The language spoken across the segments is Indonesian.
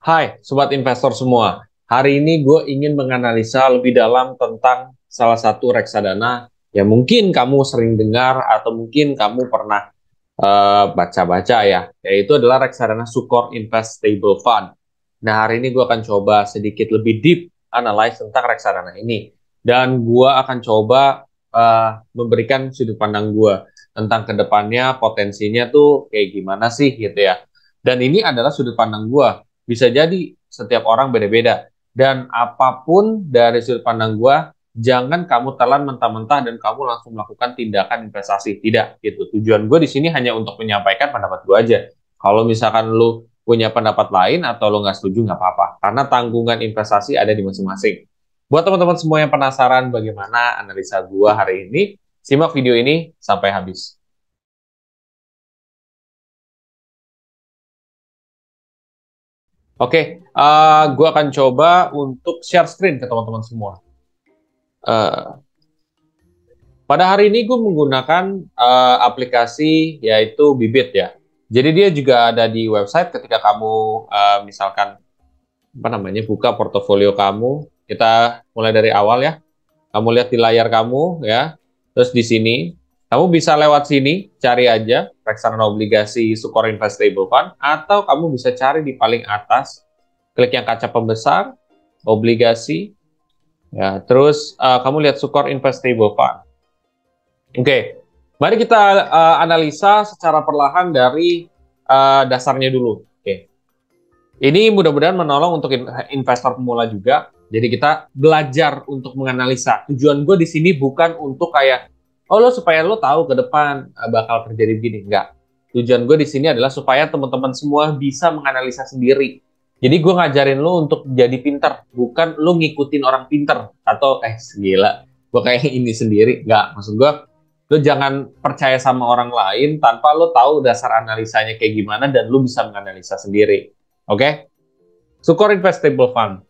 Hai, sobat investor semua. Hari ini gue ingin menganalisa lebih dalam tentang salah satu reksadana yang mungkin kamu sering dengar atau mungkin kamu pernah baca-baca ya, yaitu adalah reksadana Sukor Invest Stable Fund. Nah, hari ini gue akan coba sedikit lebih deep analyze tentang reksadana ini. Dan gue akan coba memberikan sudut pandang gue tentang kedepannya potensinya tuh kayak gimana sih gitu ya. Dan ini adalah sudut pandang gue. Bisa jadi setiap orang beda-beda. Dan apapun dari sudut pandang gue, jangan kamu telan mentah-mentah dan kamu langsung melakukan tindakan investasi. Tidak, gitu. Tujuan gue di sini hanya untuk menyampaikan pendapat gue aja. Kalau misalkan lu punya pendapat lain atau lu nggak setuju, nggak apa-apa. Karena tanggungan investasi ada di masing-masing. Buat teman-teman semua yang penasaran bagaimana analisa gue hari ini, simak video ini sampai habis. Oke, gue akan coba untuk share screen ke teman-teman semua. Eh, Pada hari ini gue menggunakan aplikasi yaitu Bibit ya. Jadi dia juga ada di website ketika kamu misalkan apa namanya buka portofolio kamu. Kita mulai dari awal ya. Kamu lihat di layar kamu ya. Terus di sini kamu bisa lewat sini cari aja reksadana obligasi Sukor Investable Fund atau kamu bisa cari di paling atas, klik yang kaca pembesar obligasi ya. Terus kamu lihat Sukor Investable Fund. Oke, mari kita analisa secara perlahan dari dasarnya dulu. Oke, ini mudah-mudahan menolong untuk investor pemula juga. Jadi kita belajar untuk menganalisa. Tujuan gue di sini bukan untuk kayak, oh lo supaya lo tahu ke depan bakal terjadi begini. Enggak. Tujuan gue di sini adalah supaya teman-teman semua bisa menganalisa sendiri. Jadi gue ngajarin lo untuk jadi pinter, bukan lo ngikutin orang pinter atau gila, gue kayak ini sendiri. Enggak, maksud gue lo jangan percaya sama orang lain tanpa lo tahu dasar analisanya kayak gimana dan lo bisa menganalisa sendiri. Oke? Sukor Investable Fund.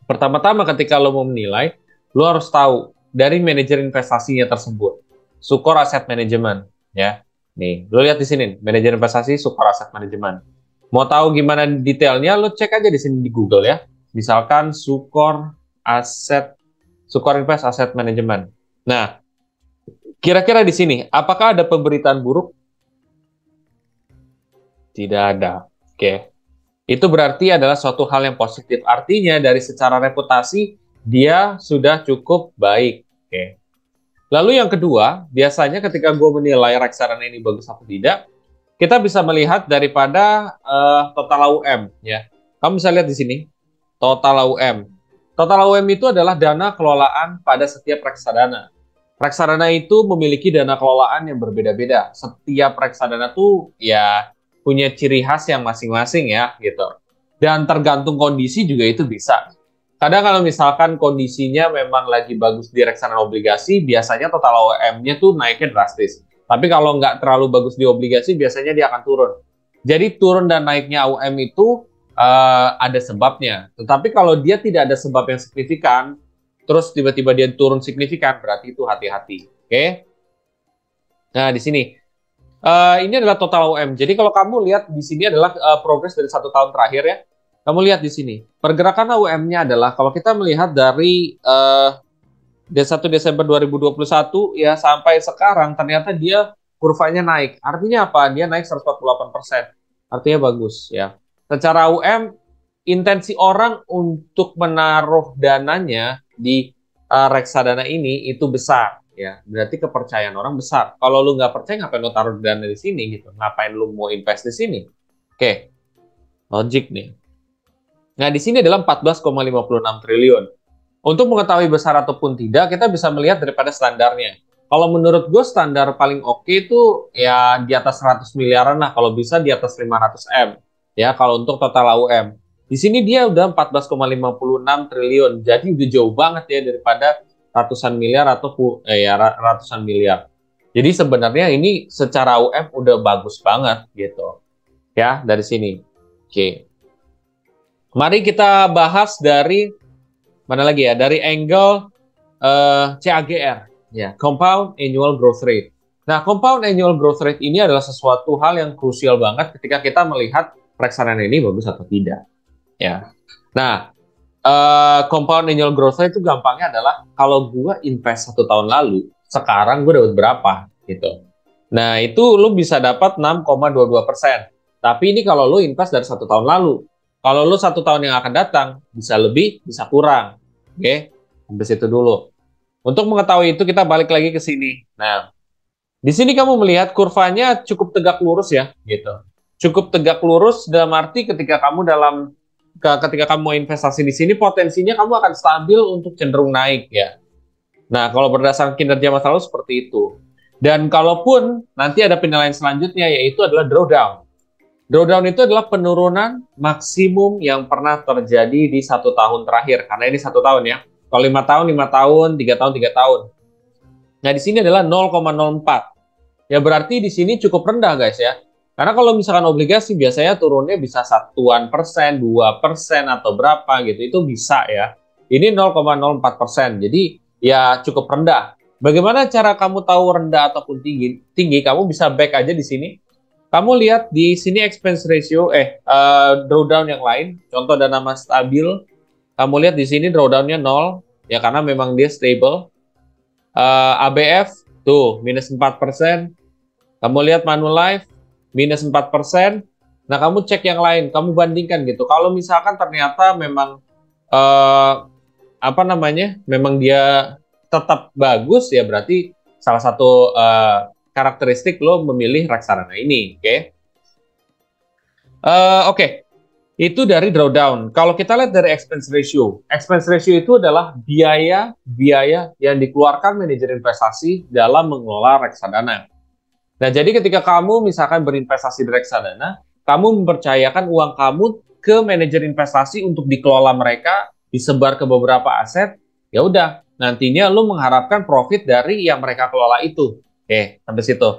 Pertama-tama ketika lo mau menilai, lo harus tahu dari manajer investasinya tersebut. Sukor Asset Management, ya. Nih, lo lihat di sini, manajer investasi Sukor Asset Management. Mau tahu gimana detailnya, lo cek aja di sini di Google ya. Misalkan Sukor Invest Asset Management. Nah, kira-kira di sini, apakah ada pemberitaan buruk? Tidak ada. Oke. Itu berarti adalah suatu hal yang positif. Artinya dari secara reputasi, dia sudah cukup baik. Oke. Lalu yang kedua, biasanya ketika gue menilai reksadana ini bagus atau tidak, kita bisa melihat daripada total AUM. Ya. Kamu bisa lihat di sini, total AUM. Total AUM itu adalah dana kelolaan pada setiap reksadana. Reksadana itu memiliki dana kelolaan yang berbeda-beda. Setiap reksadana tuh ya punya ciri khas yang masing-masing ya gitu. Dan tergantung kondisi juga itu bisa. Kadang kalau misalkan kondisinya memang lagi bagus di reksadana obligasi, biasanya total AUM-nya tuh naiknya drastis. Tapi kalau nggak terlalu bagus di obligasi, biasanya dia akan turun. Jadi turun dan naiknya AUM itu ada sebabnya. Tetapi kalau dia tidak ada sebab yang signifikan, terus tiba-tiba dia turun signifikan, berarti itu hati-hati. Oke? Nah, di sini. Ini adalah total AUM. Jadi kalau kamu lihat di sini adalah progres dari 1 tahun terakhir ya. Kamu lihat di sini. Pergerakan AUM-nya adalah kalau kita melihat dari 1 Desember 2021 ya sampai sekarang ternyata dia kurvanya naik. Artinya apa? Dia naik 148%. Artinya bagus ya. Secara AUM, intensi orang untuk menaruh dananya di reksadana ini itu besar ya, berarti kepercayaan orang besar. Kalau lu nggak percaya, ngapain lu taruh dana di sini gitu? Ngapain lu mau invest di sini? Oke, logik nih. Nah, di sini adalah 14,56 triliun. Untuk mengetahui besar ataupun tidak, kita bisa melihat daripada standarnya. Kalau menurut gue standar paling oke itu ya di atas 100 miliaran lah, kalau bisa di atas 500 M. Ya, kalau untuk total AUM. Di sini dia udah 14,56 triliun. Jadi udah jauh banget ya daripada ratusan miliar atau ya ratusan miliar. Jadi sebenarnya ini secara AUM udah bagus banget gitu. Ya, dari sini. Oke. Mari kita bahas dari mana lagi ya? Dari angle CAGR, ya, Compound Annual Growth Rate. Nah, Compound Annual Growth Rate ini adalah sesuatu hal yang krusial banget ketika kita melihat reksadana ini bagus atau tidak. ya. Nah, compound annual growth rate itu gampangnya adalah kalau gue invest 1 tahun lalu, sekarang gue dapat berapa gitu. Nah, itu lu bisa dapat 6,22%. Tapi ini kalau lu invest dari 1 tahun lalu. Kalau lu 1 tahun yang akan datang, bisa lebih, bisa kurang. Oke, sampai situ dulu. Untuk mengetahui itu, kita balik lagi ke sini. Nah, di sini kamu melihat kurvanya cukup tegak lurus ya, gitu. Cukup tegak lurus dalam arti ketika kamu mau investasi di sini, potensinya kamu akan stabil untuk cenderung naik ya. Nah, kalau berdasarkan kinerja masa lalu seperti itu. Dan kalaupun nanti ada penilaian selanjutnya, yaitu adalah drawdown. Drawdown itu adalah penurunan maksimum yang pernah terjadi di 1 tahun terakhir. Karena ini 1 tahun ya. Kalau 5 tahun, 5 tahun, 3 tahun, 3 tahun. Nah, di sini adalah 0,04. Ya berarti di sini cukup rendah guys ya. Karena kalau misalkan obligasi biasanya turunnya bisa 1%, 2% atau berapa gitu. Itu bisa ya. Ini 0,04%. Jadi ya cukup rendah. Bagaimana cara kamu tahu rendah ataupun tinggi? Tinggi, kamu bisa back aja di sini. Kamu lihat di sini expense ratio, drawdown yang lain. Contoh dana mas stabil. Kamu lihat di sini drawdownnya 0. Ya karena memang dia stable. ABF tuh minus 4%. Kamu lihat Manulife minus 4%. Nah, kamu cek yang lain, kamu bandingkan gitu. Kalau misalkan ternyata memang memang dia tetap bagus ya berarti salah satu karakteristik lo memilih reksadana ini, oke? Oke. Itu dari drawdown. Kalau kita lihat dari expense ratio itu adalah biaya yang dikeluarkan manajer investasi dalam mengelola reksadana. Nah, jadi ketika kamu misalkan berinvestasi di reksadana, kamu mempercayakan uang kamu ke manajer investasi untuk dikelola mereka, disebar ke beberapa aset, ya udah, nantinya lu mengharapkan profit dari yang mereka kelola itu. Oke, sampai situ.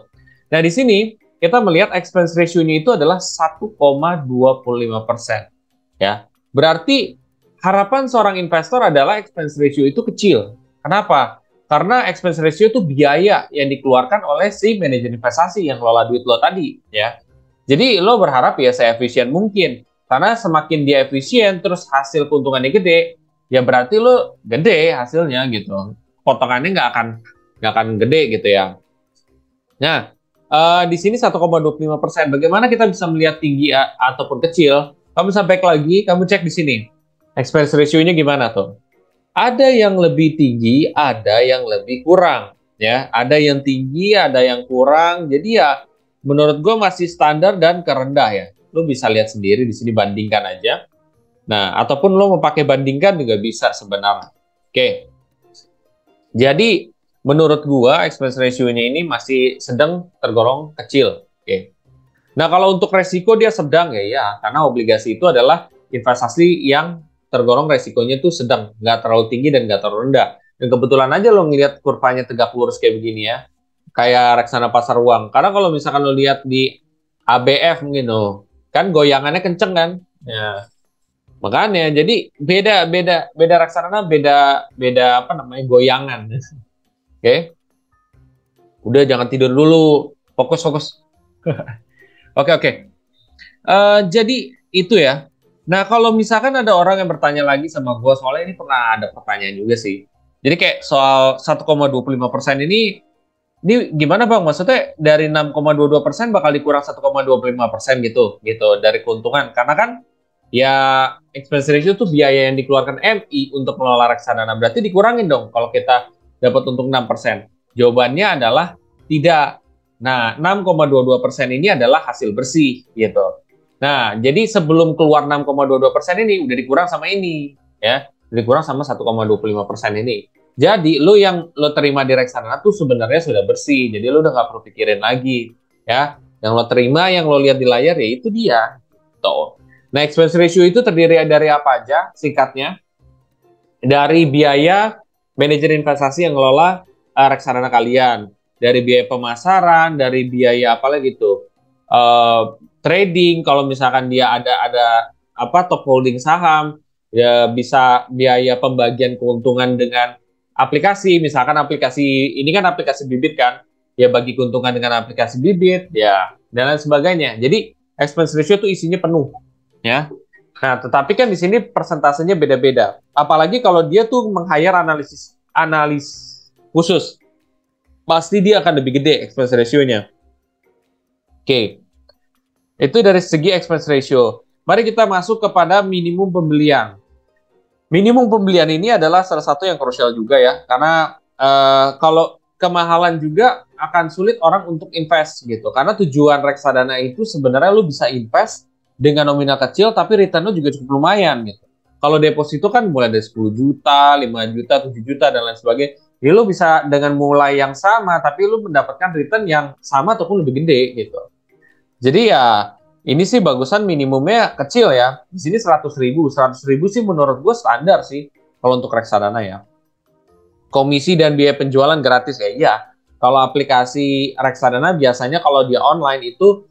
Nah, di sini kita melihat expense ratio-nya itu adalah 1,25%. Ya, berarti harapan seorang investor adalah expense ratio itu kecil. Kenapa? Karena expense ratio itu biaya yang dikeluarkan oleh si manajer investasi yang kelola duit lo tadi, ya. Jadi lo berharap ya seefisien mungkin. Karena semakin dia efisien, terus hasil keuntungannya gede, ya berarti lo gede hasilnya gitu. Potongannya nggak akan gede gitu ya. Nah, di sini 1,25%. Bagaimana kita bisa melihat tinggi ataupun kecil? Kamu bisa back lagi, kamu cek di sini. Expense ratio-nya gimana tuh? Ada yang lebih tinggi, ada yang lebih kurang, ya. Ada yang tinggi, ada yang kurang. Jadi ya, menurut gue masih standar dan kerendah ya. Lo bisa lihat sendiri di sini, bandingkan aja. Nah, ataupun lo mau pakai bandingkan juga bisa sebenarnya. Oke. Jadi menurut gue expense ratio-nya ini masih sedang tergolong kecil. Oke. Nah, kalau untuk resiko dia sedang ya, karena obligasi itu adalah investasi yang tergolong resikonya tuh sedang, nggak terlalu tinggi dan nggak terlalu rendah. Dan kebetulan aja lo ngelihat kurvanya tegak lurus kayak begini ya, kayak reksadana pasar uang. Karena kalau misalkan lo lihat di ABF mungkin lo, kan goyangannya kenceng kan, ya. Makanya jadi beda reksadana beda goyangan. Oke, udah jangan tidur dulu, fokus. Oke. Jadi itu ya. Nah, kalau misalkan ada orang yang bertanya lagi sama gue, soalnya ini pernah ada pertanyaan juga sih. Jadi kayak soal 1,25% ini gimana Bang? Maksudnya dari 6,22% bakal dikurang 1,25% gitu dari keuntungan. Karena kan ya expense ratio itu biaya yang dikeluarkan MI untuk mengelola reksadana. Berarti dikurangin dong kalau kita dapat untung 6%. Jawabannya adalah tidak. Nah, 6,22% ini adalah hasil bersih gitu. Nah, jadi sebelum keluar 6,22% ini udah dikurang sama ini, ya. Udah dikurang sama 1,25% ini. Jadi, lo yang lo terima di reksadana tuh sebenarnya sudah bersih. Jadi, lo udah nggak perlu pikirin lagi, ya. Yang lo terima, yang lo lihat di layar, ya itu dia. Tuh. Nah, expense ratio itu terdiri dari apa aja? Singkatnya, dari biaya manajer investasi yang ngelola reksadana kalian, dari biaya pemasaran, dari biaya apa lagi tuh? Trading, kalau misalkan dia ada top holding saham, ya bisa biaya pembagian keuntungan dengan aplikasi, misalkan aplikasi ini kan aplikasi bibit kan, ya bagi keuntungan dengan aplikasi bibit, ya dan lain sebagainya. Jadi expense ratio itu isinya penuh, ya. Nah, tetapi kan di sini persentasenya beda-beda. Apalagi kalau dia tuh meng-hire analis khusus, pasti dia akan lebih gede expense ratio-nya. Oke, itu dari segi expense ratio. Mari kita masuk kepada minimum pembelian. Minimum pembelian ini adalah salah satu yang krusial juga ya, karena kalau kemahalan juga akan sulit orang untuk invest gitu. Karena tujuan reksadana itu sebenarnya lu bisa invest dengan nominal kecil, tapi return lu juga cukup lumayan gitu. Kalau deposito kan mulai dari 10 juta, 5 juta, 7 juta, dan lain sebagainya. Jadi lu bisa dengan mulai yang sama, tapi lu mendapatkan return yang sama ataupun lebih gede gitu. Jadi ya ini sih bagusan minimumnya kecil ya. Di sini 100.000. 100.000 sih menurut gue standar sih kalau untuk reksadana ya. Komisi dan biaya penjualan gratis ya. Iya. Kalau aplikasi reksadana biasanya kalau dia online itu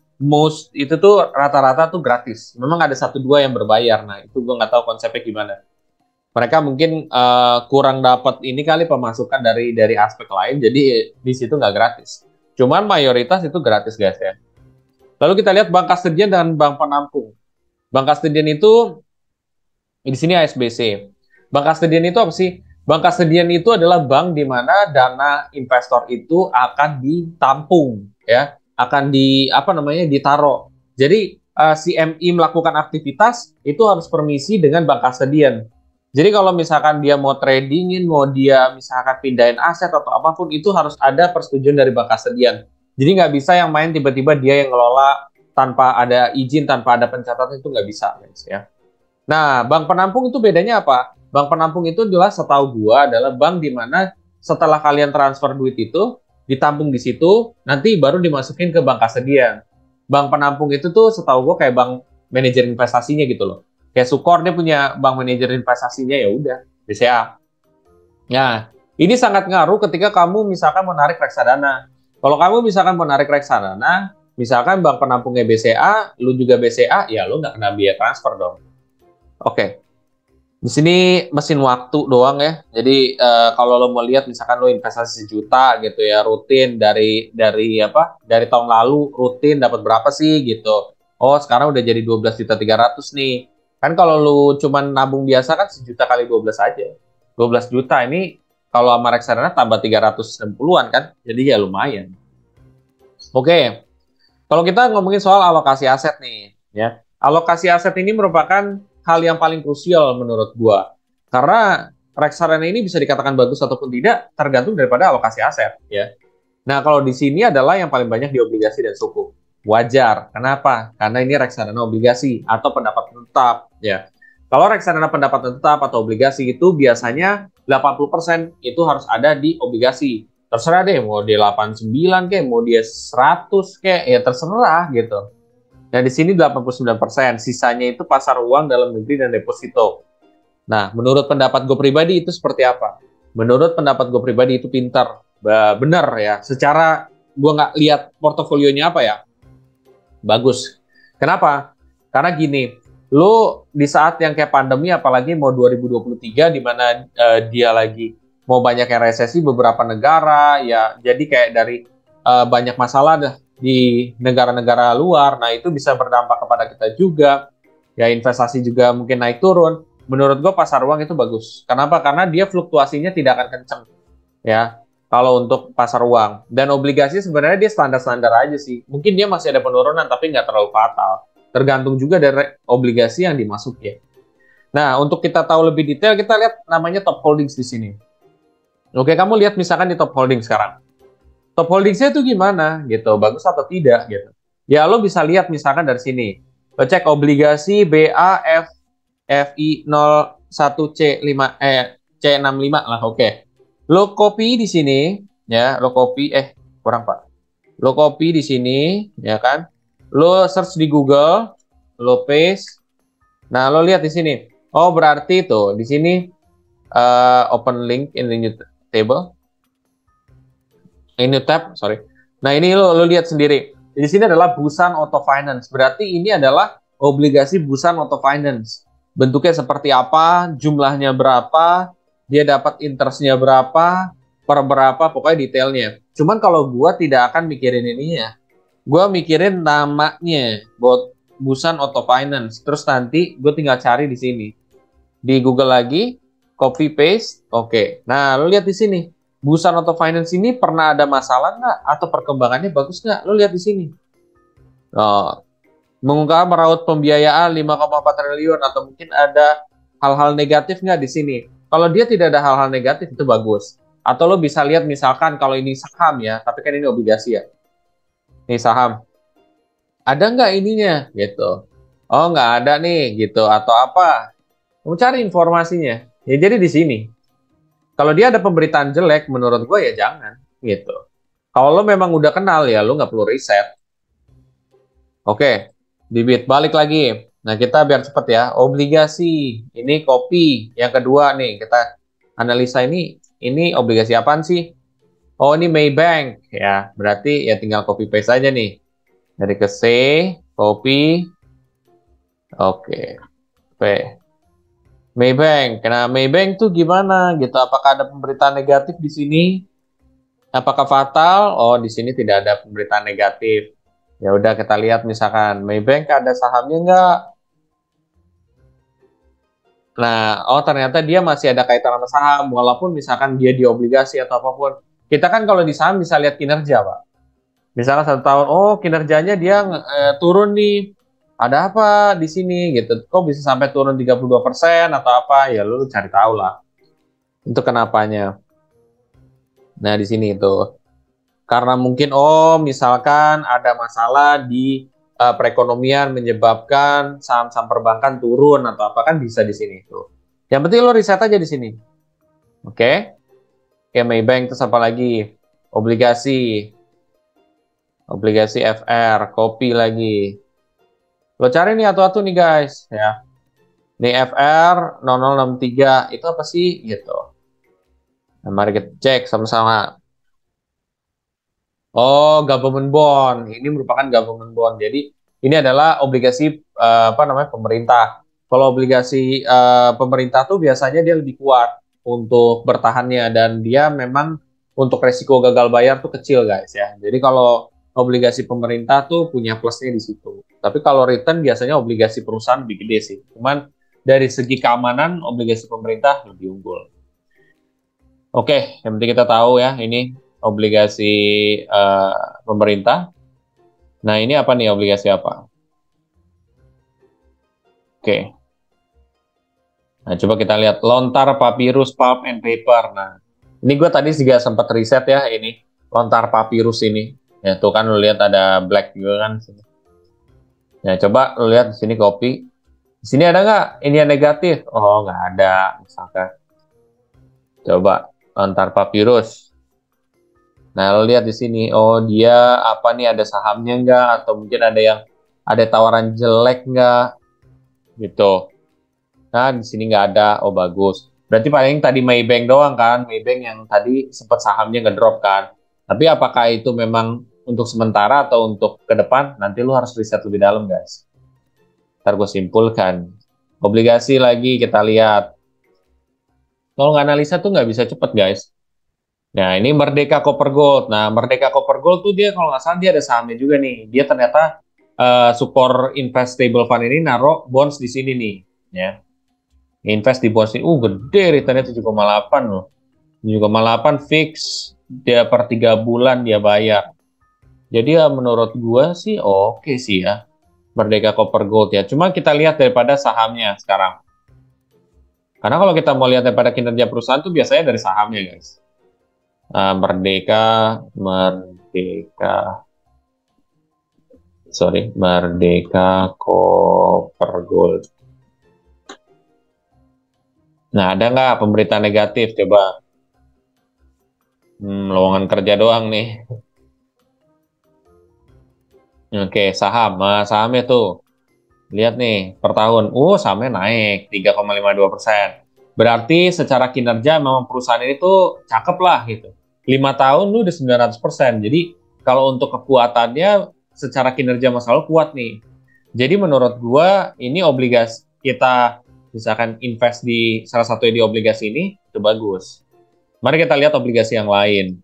itu tuh rata-rata tuh gratis. Memang ada satu dua yang berbayar. Nah itu gue nggak tahu konsepnya gimana. Mereka mungkin kurang dapat ini kali pemasukan dari aspek lain. Jadi di situ nggak gratis. Cuman mayoritas itu gratis guys ya. Lalu kita lihat bank kastedian dan bank penampung. Bank kastedian itu di sini ASBC. Bank kastedian itu apa sih? Bank kastedian itu adalah bank di mana dana investor itu akan ditampung, ya, akan ditaruh. Jadi si MI melakukan aktivitas itu harus permisi dengan bank kastedian. Jadi kalau misalkan dia mau tradingin, mau dia misalkan pindahin aset atau apapun itu harus ada persetujuan dari bank kastedian. Jadi nggak bisa yang main tiba-tiba dia yang ngelola tanpa ada izin, tanpa ada pencatatan itu nggak bisa, guys ya. Nah, bank penampung itu bedanya apa? Bank penampung itu adalah setahu gua adalah bank di mana setelah kalian transfer duit itu ditampung di situ, nanti baru dimasukin ke bank kastedian. Bank penampung itu tuh setahu gua kayak bank manajer investasinya gitu loh. Kayak Sukor dia punya bank manajer investasinya ya udah, BCA. Nah, ini sangat ngaruh ketika kamu misalkan menarik reksadana. Kalau kamu misalkan menarik reksadana, misalkan bank penampungnya BCA, lu juga BCA, ya lu nggak kena biaya transfer dong. Oke. Di sini mesin waktu doang ya. Jadi kalau lo mau lihat misalkan lo investasi 1 juta gitu ya rutin dari tahun lalu rutin dapat berapa sih gitu. Oh, sekarang udah jadi 12.300.000 nih. Kan kalau lo cuman nabung biasa kan 1 juta kali 12 aja. 12 juta ini kalau sama reksadana tambah 360-an kan. Jadi ya lumayan. Oke. Kalau kita ngomongin soal alokasi aset nih, ya. Alokasi aset ini merupakan hal yang paling krusial menurut gua. Karena reksadana ini bisa dikatakan bagus ataupun tidak tergantung daripada alokasi aset, ya. Nah, kalau di sini adalah yang paling banyak di obligasi dan sukuk. Wajar. Kenapa? Karena ini reksadana obligasi atau pendapat tetap, ya. Kalau reksadana pendapat tetap atau obligasi itu biasanya 80% itu harus ada di obligasi. Terserah deh, mau dia 89 kayak, mau dia 100 kayak, ya terserah gitu. Nah, di sini 89%, sisanya itu pasar uang dalam negeri dan deposito. Nah, menurut pendapat gue pribadi itu seperti apa? Menurut pendapat gue pribadi itu pintar. Benar ya, secara gue nggak lihat portofolionya apa ya, bagus. Kenapa? Karena gini, lo di saat yang kayak pandemi, apalagi mau 2023, di mana dia lagi mau banyak yang resesi beberapa negara, ya jadi kayak dari banyak masalah dah di negara-negara luar, nah itu bisa berdampak kepada kita juga, ya investasi juga mungkin naik turun. Menurut gue pasar uang itu bagus. Kenapa? Karena dia fluktuasinya tidak akan kenceng, ya. Kalau untuk pasar uang. Dan obligasi sebenarnya dia standar-standar aja sih. Mungkin dia masih ada penurunan, tapi nggak terlalu fatal. Tergantung juga dari obligasi yang dimasukin. Nah, untuk kita tahu lebih detail, kita lihat namanya top holdings di sini. Oke, kamu lihat misalkan di top holding sekarang. Top holdingsnya itu gimana gitu, bagus atau tidak gitu. Ya, lo bisa lihat misalkan dari sini. Lo cek obligasi BAFI 01C5 C65 lah, oke. Lo copy di sini ya, lo copy kurang Pak. Lo copy di sini ya kan. Lo search di Google, lo paste. Nah, lo lihat di sini. Oh, berarti tuh di sini open link in the new table. In new tab, sorry. Nah, ini lo lihat sendiri. Di sini adalah Busan Auto Finance. Berarti ini adalah obligasi Busan Auto Finance. Bentuknya seperti apa, jumlahnya berapa, dia dapat interestnya berapa, per berapa, pokoknya detailnya. Cuman kalau gue tidak akan mikirin ini ya. Gue mikirin namanya. Busan Auto Finance. Terus nanti gue tinggal cari di sini. Di Google lagi, copy paste. Oke. Nah, lo lihat di sini. Busan Auto Finance ini pernah ada masalah nggak? Atau perkembangannya bagus nggak? Lo lihat di sini. Oh, mengungkap meraut pembiayaan 5,4 triliun atau mungkin ada hal-hal negatif nggak di sini? Kalau dia tidak ada hal-hal negatif itu bagus. Atau lo bisa lihat misalkan kalau ini saham ya, tapi kan ini obligasi ya. Ini saham. Ada nggak ininya gitu? Oh nggak ada nih gitu atau apa? Mau cari informasinya. Ya jadi di sini. Kalau dia ada pemberitaan jelek, menurut gue ya jangan gitu. Kalau lo memang udah kenal ya, lo nggak perlu riset. Oke, bibit balik lagi. Nah, kita biar cepet ya. Obligasi, ini kopi. Yang kedua nih, kita analisa ini obligasi apaan sih? Oh, ini Maybank ya. Berarti ya tinggal copy paste aja nih. Dari ke C, copy. Oke. P. Maybank. Nah, Maybank tuh gimana gitu? Apakah ada pemberitaan negatif di sini? Apakah fatal? Oh, di sini tidak ada pemberitaan negatif. Ya udah kita lihat misalkan Maybank ada sahamnya nggak? Nah, oh ternyata dia masih ada kaitan sama saham, walaupun misalkan dia di obligasi atau apapun. Kita kan kalau di saham bisa lihat kinerja, Pak. Misalkan 1 tahun, oh kinerjanya dia turun nih. Ada apa di sini gitu? Kok bisa sampai turun 32% atau apa? Ya lu cari tahu lah. Itu kenapanya. Nah, di sini itu. Karena mungkin misalkan ada masalah di perekonomian menyebabkan saham-saham perbankan turun atau apa kan bisa di sini tuh. Yang penting lo riset aja di sini. Oke. Oke, Maybank terus apa lagi? Obligasi. Obligasi FR, kopi lagi. Lo cari nih atu-atu nih guys ya. Nih FR 0063 itu apa sih gitu. Nah, mari kita cek sama-sama. Oh, government bond. Ini merupakan government bond. Jadi ini adalah obligasi apa namanya pemerintah. Kalau obligasi pemerintah tuh biasanya dia lebih kuat untuk bertahannya dan dia memang untuk resiko gagal bayar tuh kecil guys ya. Jadi kalau obligasi pemerintah tuh punya plusnya di situ. Tapi kalau return biasanya obligasi perusahaan lebih gede sih. Cuman dari segi keamanan obligasi pemerintah lebih unggul. Oke, yang penting kita tahu ya ini obligasi pemerintah. Nah, ini apa nih obligasi apa? Oke. Nah, coba kita lihat Lontar Papyrus Pulp and Paper. Nah, ini gue tadi juga sempat riset ya ini Lontar Papyrus ini. Ya, tuh kan lu lihat ada black juga kan. Nah, coba lu lihat di sini kopi. Di sini ada nggak ini yang negatif? Oh, nggak ada misalkan. Coba Lontar Papyrus. Nah, lo lihat di sini, oh dia apa nih ada sahamnya nggak? Atau mungkin ada yang ada tawaran jelek nggak? Gitu. Nah, di sini nggak ada, oh bagus. Berarti paling tadi Maybank doang kan? Maybank yang tadi sempat sahamnya ngedrop kan? Tapi apakah itu memang untuk sementara atau untuk ke depan? Nanti lo harus riset lebih dalam guys. Ntar gue simpulkan. Obligasi lagi kita lihat. Kalau nggak analisa tuh nggak bisa cepet guys. Nah, ini Merdeka Copper Gold. Nah, Merdeka Copper Gold tuh dia kalau nggak salah dia ada sahamnya juga nih. Dia ternyata support investable fund ini naruh bonds di sini nih. Ya, invest di bonds ini. Gede returnnya 7,8 loh. 7,8 fix. Dia per 3 bulan dia bayar. Jadi ya menurut gua sih oke sih ya. Merdeka Copper Gold ya. Cuma kita lihat daripada sahamnya sekarang. Karena kalau kita mau lihat daripada kinerja perusahaan tuh biasanya dari sahamnya guys. Merdeka Copper Gold. Nah, ada nggak pemberitaan negatif? Coba. Lowongan kerja doang nih. Oke, saham. Nah, sahamnya tuh. Lihat nih, per tahun. Sahamnya naik 3,52%. Berarti secara kinerja memang perusahaan ini tuh cakep lah gitu. 5 tahun lu udah 900%. Jadi kalau untuk kekuatannya secara kinerja Mas Aldo kuat nih. Jadi menurut gua ini obligasi kita misalkan invest di salah satu di obligasi ini itu bagus. Mari kita lihat obligasi yang lain.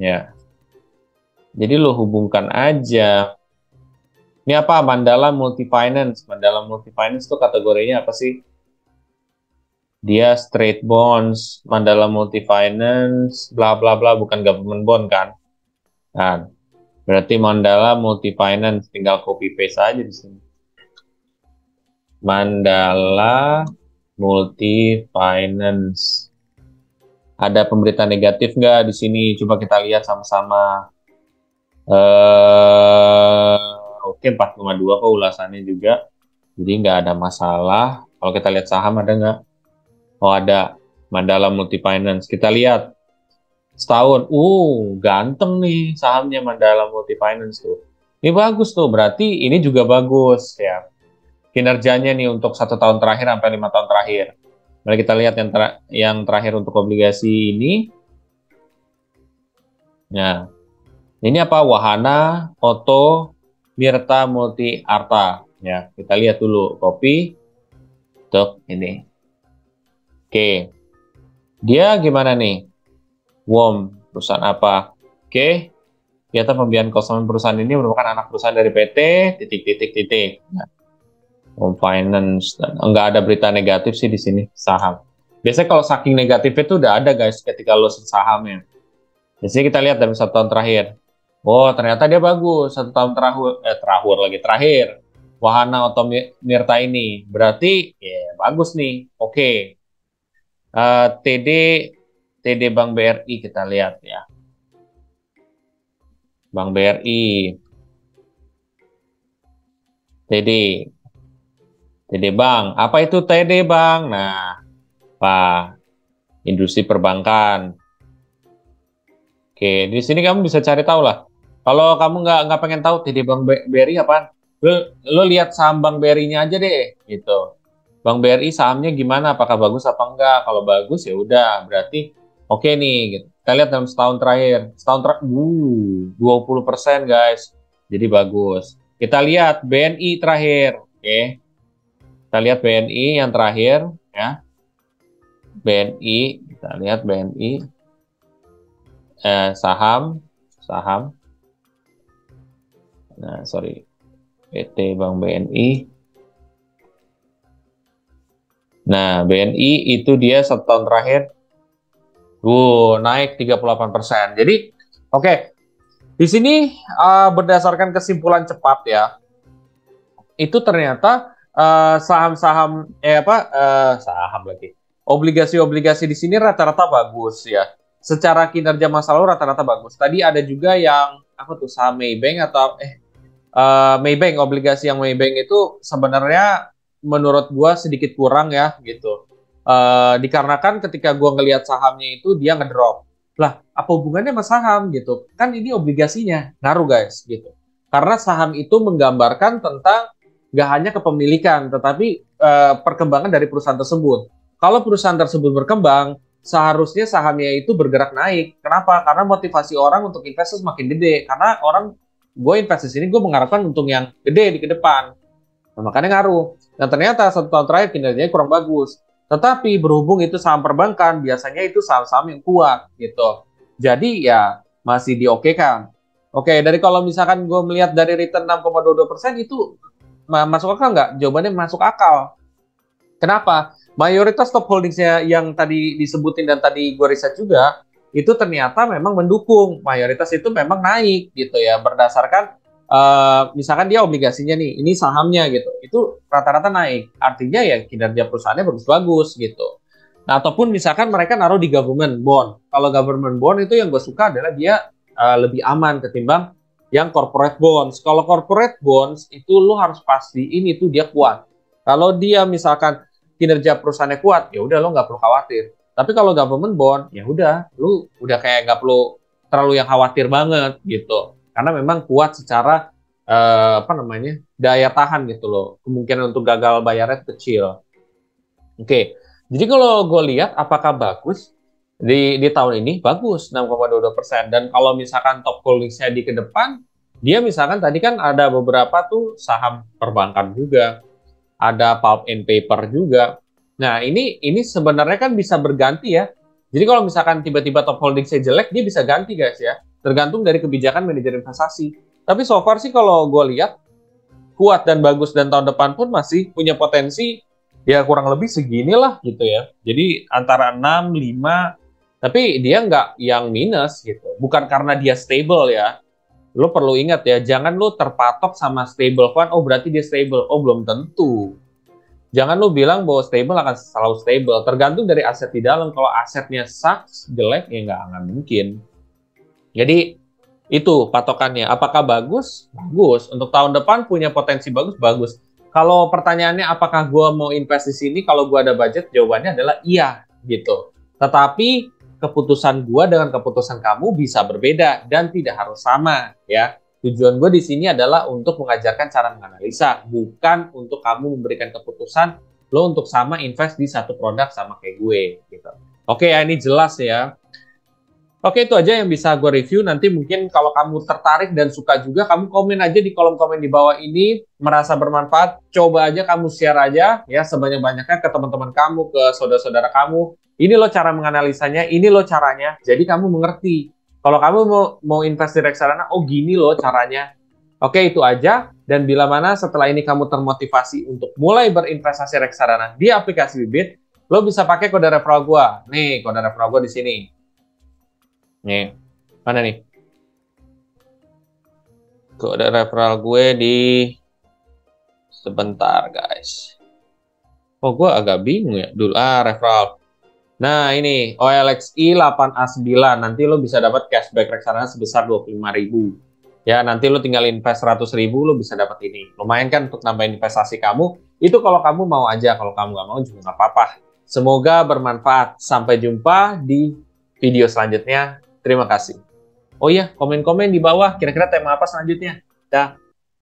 Ya. Jadi lu hubungkan aja. Ini apa? Mandala Multifinance. Mandala Multifinance itu kategorinya apa sih? Dia straight bonds, Mandala Multifinance, bla bla bla, bukan government bond kan? Nah, berarti Mandala Multifinance, tinggal copy paste aja di sini. Mandala Multifinance. Ada pemberitaan negatif nggak di sini? Coba kita lihat sama-sama. Oke, 4,2 kok ulasannya juga. Jadi nggak ada masalah. Kalau kita lihat saham ada nggak? Oh ada. Mandala Multifinance. Kita lihat setahun. Ganteng nih sahamnya Mandala Multifinance tuh. Ini bagus tuh. Berarti ini juga bagus ya. Kinerjanya nih untuk 1 tahun terakhir sampai 5 tahun terakhir. Mari kita lihat yang terakhir untuk obligasi ini. Nah, ini apa? Wahana, Oto, Mirta, Multi, Arta. Ya, kita lihat dulu. Copy. Untuk ini. Oke. Dia gimana nih? WOM, perusahaan apa? Oke. Ternyata pembiayaan kosongan perusahaan ini merupakan anak perusahaan dari PT, titik. Nah, Home Finance. Enggak ada berita negatif sih di sini, saham. Biasanya kalau saking negatif itu udah ada guys ketika lo sahamnya. Biasanya kita lihat dalam 1 tahun terakhir. Oh, ternyata dia bagus. 1 tahun terakhir. Wahana Oto Mirta ini. Berarti, ya bagus nih. Oke. TD Bank BRI kita lihat ya. Bank BRI. TD Bank. Apa itu TD Bank? Nah, Pak. Industri perbankan. Oke, di sini kamu bisa cari tahu lah. Kalau kamu nggak pengen tahu TD Bank BRI apa, lo lihat saham Bank BRI-nya aja deh, gitu. Bank BRI sahamnya gimana? Apakah bagus apa enggak? Kalau bagus ya udah, berarti oke nih. Gitu. Kita lihat dalam setahun terakhir, 20% guys. Jadi bagus. Kita lihat BNI terakhir, oke. Kita lihat BNI yang terakhir, ya. BNI, kita lihat BNI. Saham. Nah, sorry. PT Bank BNI. Nah, BNI itu dia 1 tahun terakhir. Naik 38%. Jadi, oke. Di sini berdasarkan kesimpulan cepat ya. Itu ternyata saham-saham saham lagi. Obligasi-obligasi di sini rata-rata bagus ya. Secara kinerja masa lalu rata-rata bagus. Tadi ada juga yang apa tuh saham Maybank atau Maybank, obligasi yang Maybank itu sebenarnya menurut gua sedikit kurang ya gitu. Dikarenakan ketika gua ngelihat sahamnya itu dia ngedrop. Lah, apa hubungannya sama saham gitu? Kan ini obligasinya, ngaruh guys gitu. Karena saham itu menggambarkan tentang nggak hanya kepemilikan, tetapi perkembangan dari perusahaan tersebut. Kalau perusahaan tersebut berkembang, seharusnya sahamnya itu bergerak naik. Kenapa? Karena motivasi orang untuk investasi semakin gede. Karena orang, gue investasi di sini, gue mengharapkan untung yang gede di ke depan. Nah, makanya ngaruh. Dan ternyata 1 tahun terakhir kinerjanya kurang bagus. Tetapi berhubung itu saham perbankan, biasanya itu saham-saham yang kuat gitu. Jadi ya masih diokekan. Oke, dari kalau misalkan gue melihat dari return 6,22% itu masuk akal nggak? Jawabannya masuk akal. Kenapa? Mayoritas top holdingsnya yang tadi disebutin dan tadi gue riset juga, itu ternyata memang mendukung. Mayoritas itu memang naik gitu ya, berdasarkan misalkan dia obligasinya nih, ini sahamnya gitu, itu rata-rata naik. Artinya ya kinerja perusahaannya bagus-bagus gitu. Nah, ataupun misalkan mereka naruh di government bond. Kalau government bond itu yang gue suka adalah dia lebih aman ketimbang yang corporate bonds. Kalau corporate bonds itu lo harus pastiin itu dia kuat. Kalau dia misalkan kinerja perusahaannya kuat, ya udah lo nggak perlu khawatir. Tapi kalau government bond, ya udah, lo udah kayak nggak perlu terlalu yang khawatir banget gitu. Karena memang kuat secara daya tahan gitu loh. Kemungkinan untuk gagal bayarnya kecil. Oke, jadi kalau gue lihat apakah bagus di tahun ini, bagus 6,22%. Dan kalau misalkan top holdingsnya di ke depan, dia misalkan tadi kan ada beberapa tuh saham perbankan juga, ada pulp and paper juga. Nah, ini sebenarnya kan bisa berganti ya. Jadi kalau misalkan tiba-tiba top holdingsnya jelek, dia bisa ganti guys ya. Tergantung dari kebijakan manajer investasi. Tapi so far sih kalau gue lihat, kuat dan bagus dan tahun depan pun masih punya potensi ya kurang lebih seginilah gitu ya. Jadi antara 6, 5, tapi dia nggak yang minus gitu. Bukan karena dia stable ya. Lo perlu ingat ya, jangan lo terpatok sama stable fund, oh berarti dia stable. Oh belum tentu. Jangan lo bilang bahwa stable akan selalu stable. Tergantung dari aset di dalam. Kalau asetnya sucks, jelek, ya nggak akan mungkin. Jadi itu patokannya. Apakah bagus? Bagus. Untuk tahun depan punya potensi bagus? Bagus. Kalau pertanyaannya apakah gue mau invest di sini kalau gue ada budget? Jawabannya adalah iya gitu. Tetapi keputusan gue dengan keputusan kamu bisa berbeda dan tidak harus sama ya. Tujuan gue di sini adalah untuk mengajarkan cara menganalisa, bukan untuk kamu memberikan keputusan lo untuk sama invest di satu produk sama kayak gue gitu. Oke ya, ini jelas ya. Oke, itu aja yang bisa gue review. Nanti mungkin kalau kamu tertarik dan suka juga, kamu komen aja di kolom komen di bawah ini. Merasa bermanfaat, coba aja kamu share aja ya sebanyak-banyaknya ke teman-teman kamu, ke saudara-saudara kamu. Ini loh cara menganalisanya, ini loh caranya. Jadi kamu mengerti. Kalau kamu mau invest di reksadana, oh gini loh caranya. Oke, itu aja. Dan bila mana setelah ini kamu termotivasi untuk mulai berinvestasi reksadana di aplikasi Bibit, lo bisa pakai kode referral gue. Nih, kode referral gue di sini. Nih, mana nih? Kode referral gue di... Sebentar, guys. Oh, gue agak bingung ya. Dulu, referral. Nah, ini, OLXI 8A9. Nanti lo bisa dapat cashback reksadana sebesar 25.000. Ya, nanti lo tinggal invest 100.000, lo bisa dapat ini. Lumayan kan untuk nambahin investasi kamu. Itu kalau kamu mau aja. Kalau kamu nggak mau juga nggak apa-apa. Semoga bermanfaat. Sampai jumpa di video selanjutnya. Terima kasih. Oh iya, komen-komen di bawah kira-kira tema apa selanjutnya. Dah.